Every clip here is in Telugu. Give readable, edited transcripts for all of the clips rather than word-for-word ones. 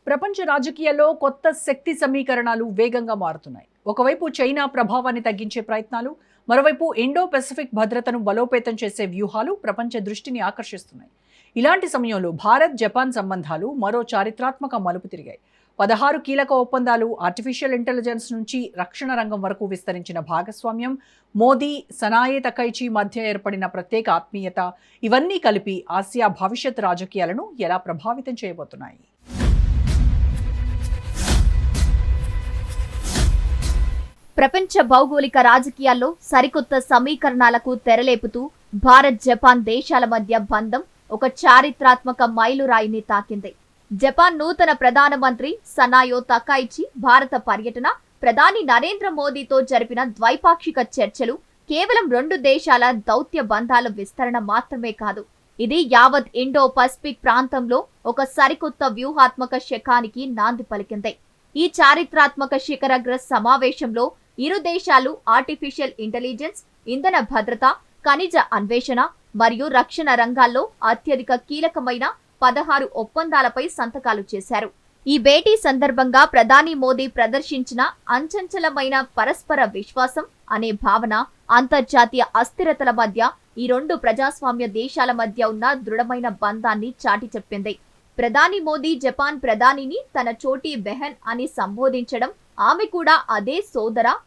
ప్రపంచ రాజకీయాల్లో కొత్త శక్తి సమీకరణాలు వేగంగా మారుతున్నాయి. ఒకవైపు చైనా ప్రభావాన్ని తగ్గించే ప్రయత్నాలు, మరోవైపు ఇండో పెసిఫిక్ భద్రతను బలోపేతం చేసే వ్యూహాలు ప్రపంచ దృష్టిని ఆకర్షిస్తున్నాయి. ఇలాంటి సమయంలో భారత్ జపాన్ సంబంధాలు మరో చారిత్రాత్మక మలుపు తిరిగాయి. 16 కీలక ఒప్పందాలు, ఆర్టిఫిషియల్ ఇంటెలిజెన్స్ నుంచి రక్షణ రంగం వరకు విస్తరించిన భాగస్వామ్యం, మోదీ సనాయే తకైచి మధ్య ఏర్పడిన ప్రత్యేక ఆత్మీయత, ఇవన్నీ కలిపి ఆసియా భవిష్యత్ రాజకీయాలను ఎలా ప్రభావితం చేయబోతున్నాయి? ప్రపంచ భౌగోళిక రాజకీయాల్లో సరికొత్త సమీకరణాలకు తెరలేపుతూ భారత్ జపాన్ దేశాల మధ్య బంధం ఒక చారిత్రాత్మక మైలురాయిని తాకింది. జపాన్ నూతన ప్రధానమంత్రి సనాయో తకైచి భారత పర్యటన, ప్రధాని నరేంద్ర మోదీతో జరిపిన ద్వైపాక్షిక చర్చలు కేవలం రెండు దేశాల దౌత్య బంధాల విస్తరణ మాత్రమే కాదు, ఇది యావత్ ఇండో పసిఫిక్ ప్రాంతంలో ఒక సరికొత్త వ్యూహాత్మక శకానికి నాంది పలికింది. ఈ చారిత్రాత్మక శిఖరాగ్ర సమావేశంలో ఇరు దేశాలు ఆర్టిఫిషియల్ ఇంటెలిజెన్స్, ఇంధన భద్రత, ఖనిజ అన్వేషణ మరియు రక్షణ రంగాల్లో అత్యధిక కీలకమైన 16 ఒప్పందాలపై సంతకాలు చేశారు. ఈ భేటీ సందర్భంగా ప్రధాని మోదీ ప్రదర్శించిన అంచంచలమైన పరస్పర విశ్వాసం అనే భావన అంతర్జాతీయ అస్థిరతల మధ్య ఈ రెండు ప్రజాస్వామ్య దేశాల మధ్య ఉన్న దృఢమైన బంధాన్ని చాటి చెప్పింది. ప్రధాని మోదీ జపాన్ ప్రధానిని తన చోటీ బెహన్ అని సంబోధించడం, ఆమె కూడా అదే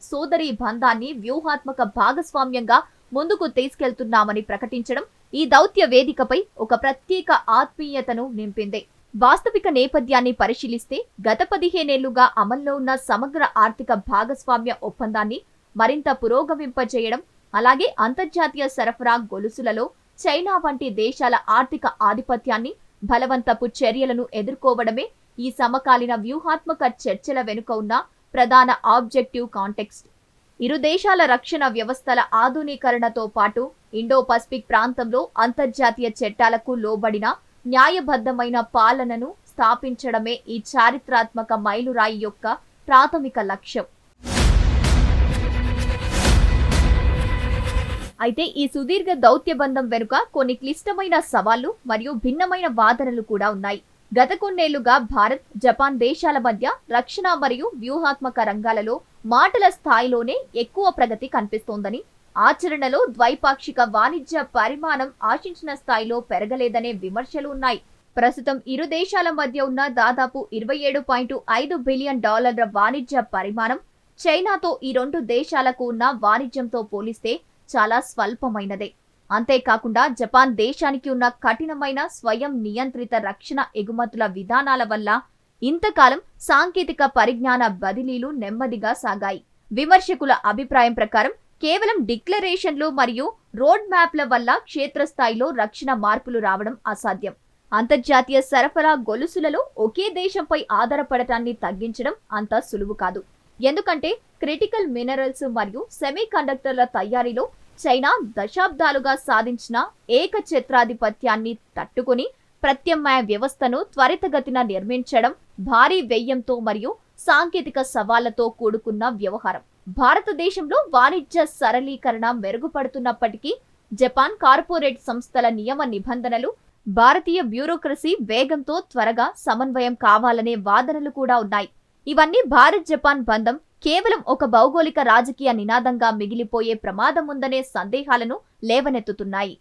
సోదరీ బంధాన్ని వ్యూహాత్మక భాగస్వామ్యంగా ముందుకు తీసుకెళ్తున్నామని ప్రకటించడం ఈ దౌత్య వేదికపై ఒక ప్రత్యేక ఆత్మీయతను నింపింది. వాస్తవిక నేపథ్యాన్ని పరిశీలిస్తే గత 15 ఏళ్లుగా అమల్లో ఉన్న సమగ్ర ఆర్థిక భాగస్వామ్య ఒప్పందాన్ని మరింత పురోగమింపజేయడం, అలాగే అంతర్జాతీయ సరఫరా గొలుసులలో చైనా వంటి దేశాల ఆర్థిక ఆధిపత్యాన్ని, బలవంతపు చర్యలను ఎదుర్కోవడమే ఈ సమకాలీన వ్యూహాత్మక చర్చల వెనుక ఉన్న ప్రధాన ఆబ్జెక్టివ్ కాంటెక్స్ట్. ఇరు దేశాల రక్షణ వ్యవస్థల ఆధునీకరణతో పాటు ఇండో పసిఫిక్ ప్రాంతంలో అంతర్జాతీయ చట్టాలకు లోబడిన న్యాయబద్ధమైన పాలనను స్థాపించడమే ఈ చారిత్రాత్మక మైలురాయి యొక్క ప్రాథమిక లక్ష్యం. అయితే ఈ సుదీర్ఘ దౌత్యబంధం వెనుక కొన్ని క్లిష్టమైన సవాళ్లు మరియు భిన్నమైన వాదనలు కూడా ఉన్నాయి. గత కొన్నేళ్లుగా భారత్, జపాన్ దేశాల మధ్య రక్షణ మరియు వ్యూహాత్మక రంగాలలో మాటల స్థాయిలోనే ఎక్కువ ప్రగతి కనిపిస్తోందని, ఆచరణలో ద్వైపాక్షిక వాణిజ్య పరిమాణం ఆశించిన స్థాయిలో పెరగలేదనే విమర్శలు ఉన్నాయి. ప్రస్తుతం ఇరు దేశాల మధ్య ఉన్న దాదాపు $27.5 బిలియన్ వాణిజ్య పరిమాణం చైనాతో ఈ రెండు దేశాలకు ఉన్న వాణిజ్యంతో పోలిస్తే చాలా స్వల్పమైనదే. అంతేకాకుండా జపాన్ దేశానికి ఉన్న కఠినమైన స్వయం నియంత్రిత రక్షణ ఎగుమతుల విధానాల వల్ల ఇంతకాలం సాంకేతిక పరిజ్ఞాన బదిలీలు నెమ్మదిగా సాగాయి. విమర్శకుల అభిప్రాయం ప్రకారం కేవలం డిక్లరేషన్లు మరియు రోడ్ మ్యాప్ల వల్ల క్షేత్రస్థాయిలో రక్షణ మార్పులు రావడం అసాధ్యం. అంతర్జాతీయ సరఫరా గొలుసులలో ఒకే దేశంపై ఆధారపడటాన్ని తగ్గించడం అంత సులువు కాదు. ఎందుకంటే క్రిటికల్ మినరల్స్ మరియు సెమీ కండక్టర్ల తయారీలో చైనా దశాబ్దాలుగా సాధించిన ఏకఛత్రాధిపత్యాన్ని తట్టుకుని ప్రత్యామ్నాయ వ్యవస్థను త్వరితగతిన నిర్మించడం భారీ వ్యయంతో మరియు సాంకేతిక సవాళ్లతో కూడుకున్న వ్యవహారం. భారతదేశంలో వాణిజ్య సరళీకరణ మెరుగుపడుతున్నప్పటికీ జపాన్ కార్పొరేట్ సంస్థల నియమ నిబంధనలు, భారతీయ బ్యూరోక్రసీ వేగంతో త్వరగా సమన్వయం కావాలనే వాదనలు కూడా ఉన్నాయి. ఇవన్నీ భారత్ జపాన్ బంధం కేవలం ఒక భౌగోళిక రాజకీయ నినాదంగా మిగిలిపోయే ప్రమాదం ఉందనే సందేహాలను లేవనెత్తుతున్నాయి.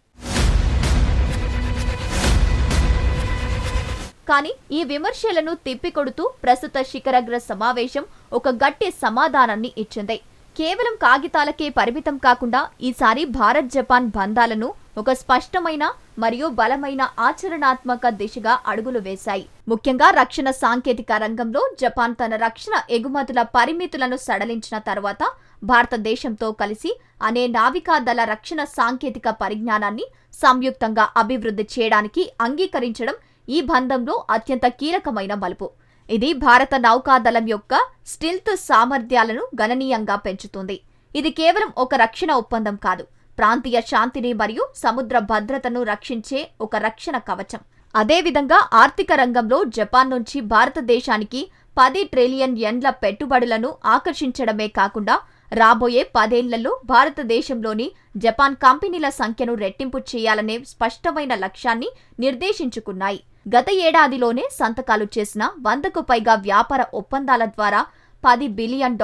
కానీ ఈ విమర్శలను తిప్పికొడుతూ ప్రస్తుత శిఖరాగ్ర సమావేశం ఒక గట్టి సమాధానాన్ని ఇచ్చింది. కేవలం కాగితాలకే పరిమితం కాకుండా ఈసారి భారత్ జపాన్ బంధాలను ఒక స్పష్టమైన మరియు బలమైన ఆచరణాత్మక దిశగా అడుగులు వేశాయి. ముఖ్యంగా రక్షణ సాంకేతిక రంగంలో జపాన్ తన రక్షణ ఎగుమతుల పరిమితులను సడలించిన తర్వాత భారతదేశంతో కలిసి అనే నావికాదళ రక్షణ సాంకేతిక పరిజ్ఞానాన్ని సంయుక్తంగా అభివృద్ధి చేయడానికి అంగీకరించడం ఈ బంధంలో అత్యంత కీలకమైన మలుపు. ఇది భారత నౌకాదళం యొక్క స్టిల్త్ సామర్థ్యాలను గణనీయంగా పెంచుతుంది. ఇది కేవలం ఒక రక్షణ ఒప్పందం కాదు, ప్రాంతీయ శాంతిని మరియు సముద్ర భద్రతను రక్షించే ఒక రక్షణ కవచం. అదేవిధంగా ఆర్థిక రంగంలో జపాన్ నుంచి భారతదేశానికి $10 ట్రిలియన్ పెట్టుబడులను ఆకర్షించడమే కాకుండా రాబోయే 10 ఏళ్లలో భారతదేశంలోని జపాన్ కంపెనీల సంఖ్యను రెట్టింపు చేయాలనే స్పష్టమైన లక్ష్యాన్ని నిర్దేశించుకున్నాయి. గత ఏడాదిలోనే సంతకాలు చేసిన 100కు పైగా వ్యాపార ఒప్పందాల ద్వారా $10 బిలియన్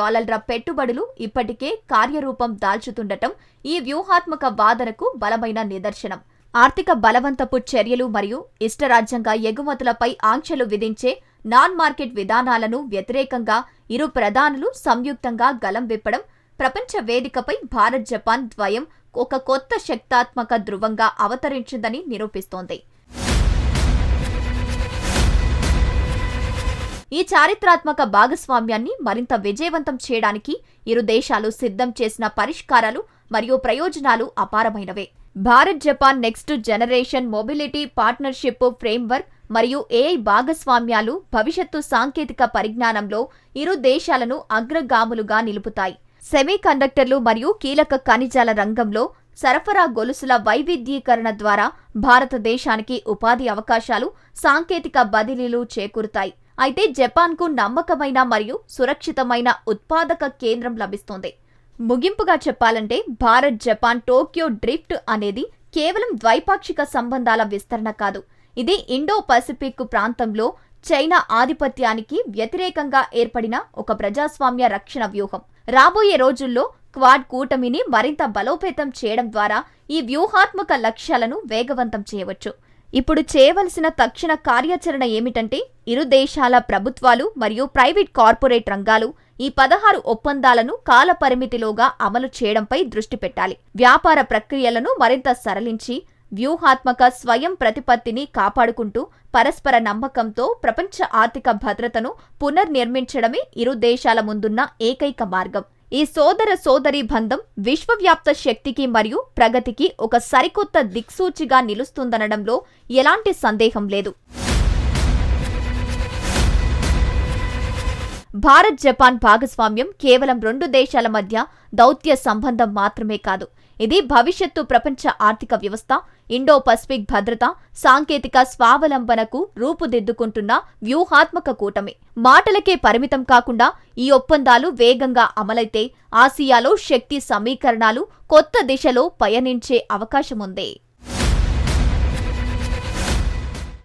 పెట్టుబడులు ఇప్పటికే కార్యరూపం దాల్చుతుండటం ఈ వ్యూహాత్మక వాదనకు బలమైన నిదర్శనం. ఆర్థిక బలవంతపు చర్యలు మరియు ఇష్టరాజ్యంగా ఎగుమతులపై ఆంక్షలు విధించే నాన్ మార్కెట్ విధానాలను వ్యతిరేకంగా ఇరు ప్రధానులు సంయుక్తంగా గలం విప్పడం ప్రపంచ వేదికపై భారత్ జపాన్ ద్వయం ఒక కొత్త శక్తాత్మక ధృవంగా అవతరించిందని నిరూపిస్తోంది. ఈ చారిత్రాత్మక భాగస్వామ్యాన్ని మరింత విజయవంతం చేయడానికి ఇరు దేశాలు సిద్ధం చేసిన పరిష్కారాలు మరియు ప్రయోజనాలు అపారమైనవే. Bharat Japan next generation mobility partnership framework మరియు AI భాగస్వామ్యాలు భవిష్యత్తు సాంకేతిక పరిజ్ఞానంలో ఇరు దేశాలను అగ్రగాములుగా నిలుపుతాయి. సెమీకండక్టర్లు మరియు కీలక ఖనిజాల రంగంలో సరఫరా గొలుసుల వైవిధ్యీకరణ ద్వారా భారతదేశానికి ఉపాధి అవకాశాలు, సాంకేతిక బదిలీలు చేకూరుతాయి. అయితే జపాన్కు నమ్మకమైన మరియు సురక్షితమైన ఉత్పాదక కేంద్రం లభిస్తోంది. ముగింపుగా చెప్పాలంటే భారత్ జపాన్ టోక్యో డ్రిఫ్ట్ అనేది కేవలం ద్వైపాక్షిక సంబంధాల విస్తరణ కాదు. ఇది ఇండో పసిఫిక్ ప్రాంతంలో చైనా ఆధిపత్యానికి వ్యతిరేకంగా ఏర్పడిన ఒక ప్రజాస్వామ్య రక్షణ వ్యూహం. రాబోయే రోజుల్లో క్వాడ్ కూటమిని మరింత బలోపేతం చేయడం ద్వారా ఈ వ్యూహాత్మక లక్ష్యాలను వేగవంతం చేయవచ్చు. ఇప్పుడు చేయవలసిన తక్షణ కార్యాచరణ ఏమిటంటే ఇరు దేశాల ప్రభుత్వాలు మరియు ప్రైవేట్ కార్పొరేట్ రంగాలు ఈ 16 ఒప్పందాలను కాల పరిమితిలోగా అమలు చేయడంపై దృష్టి పెట్టాలి. వ్యాపార ప్రక్రియలను మరింత సరళించి వ్యూహాత్మక స్వయం ప్రతిపత్తిని కాపాడుకుంటూ పరస్పర నమ్మకంతో ప్రపంచ ఆర్థిక భద్రతను పునర్నిర్మించడమే ఇరు దేశాల ముందున్న ఏకైక మార్గం. ఈ సోదరీ బంధం విశ్వవ్యాప్త శక్తికి మరియు ప్రగతికి ఒక సరికొత్త దిక్సూచిగా నిలుస్తుందనడంలో ఎలాంటి సందేహం లేదు. భారత్ జపాన్ భాగస్వామ్యం కేవలం 2 దేశాల మధ్య దౌత్య సంబంధం మాత్రమే కాదు. ఇది భవిష్యత్తు ప్రపంచ ఆర్థిక వ్యవస్థ, ఇండో పసిఫిక్ భద్రత, సాంకేతిక స్వావలంబనకు రూపుదిద్దుకుంటున్న వ్యూహాత్మక కూటమి. మాటలకే పరిమితం కాకుండా ఈ ఒప్పందాలు వేగంగా అమలైతే ఆసియాలో శక్తి సమీకరణాలు కొత్త దిశలో పయనించే అవకాశముంది.